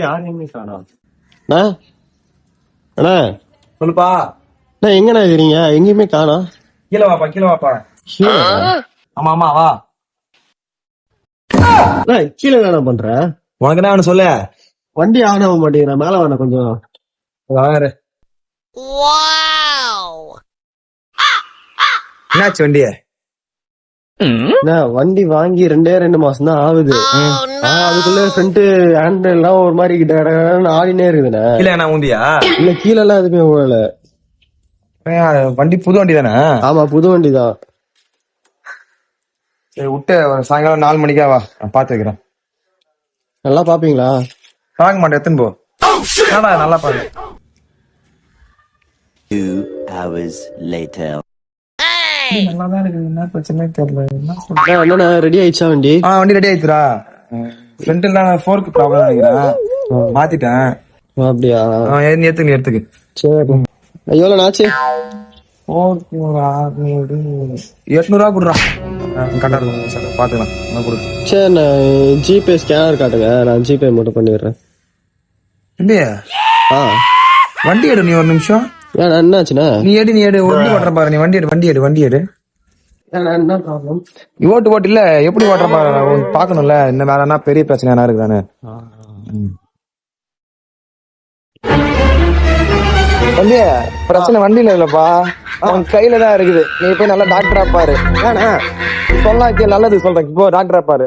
யாரையுமே காணோம். அண்ணா அண்ணா சொல்லுப்பா. அண்ணா எங்கண்ணா இருக்கிறீங்க? எங்கேயுமே காணோம். கீழே வாப்பா, கீழே வாப்பா. ஆமா ஆமா வா. அண்ணா கீழே என்ன பண்ற? உனக்கு என்ன வேணும் சொல்லு. வண்டி ஆன் ஆக மாட்டேங்கிறேன். மேல வேணா கொஞ்சம். வாரு. என்னாச்சு வண்டிய? அண்ணா வண்டி வாங்கி 2 மாசம் தான் ஆகுது. அதுக்குள்ள ஃப்ரண்ட் ஹேண்ட் எல்லாம் ஒரு மாதிரி ஆடினே இருக்குதுண்ணே. இல்ல என்ன ஊந்தியா? இல்ல கீழே எல்லாம் எதுவுமே ஓடல. வண்டி புது வண்டி தானே? ஆமா புது வண்டி தான். சரி விட்டு சாயங்காலம் 4 மணிக்கா வா, நான் பாத்து வைக்கிறேன். நல்லா பாப்பீங்களா? பார்க்க மாட்டேன், எத்தனை போ. நல்லா பாரு. 2 hours later. நல்லாதான் இருக்குது, என்ன பிரச்சனை தெரியல. என்ன அண்ணா, என்னண்ணா ரெடி ஆயிடுச்சா வண்டி? வண்டி ரெடி ஆயிடுச்சுடா. ஃப்ரண்ட்ல ஃபோர்க் ப்ராப்ளம் நினைக்கிறேன், மாத்திட்டேன். அப்படியா? நீ எடுத்துக்கு. சரி எவ்வளவு ஆச்சு? 800 கொடுறா. கரெக்டா இருக்கும் சார், பாத்துக்கலாம். நான் கொடு. சரி நான் ஜிபே ஸ்கேனர் காட்டுங்க, நான் ஜிபே மட்டும் பண்ணிடுறேன். இல்லையா? வண்டி எடு, நீ ஒரு நிமிஷம். ஏன்னா என்னாச்சுண்ணா? நீ எடு வண்டி ஓட்டுற பாரு. நீ வண்டி எடு. என்ன ப்ராப்ளம்? ஓட்டு இல்ல, எப்படி ஓட்டுற பாரு பாக்கணும்ல. இன்னும் வேற என்ன பெரிய பிரச்சனை என்ன இருக்குதானே? வண்டி பிரச்சனை வண்டியில இல்லப்பா, அவன் கையில தான் இருக்குது. நீ போய் நல்லா டாக்டரா பாரு. சொன்னா நல்லது சொல்றேன், இப்போ டாக்டரா பாரு.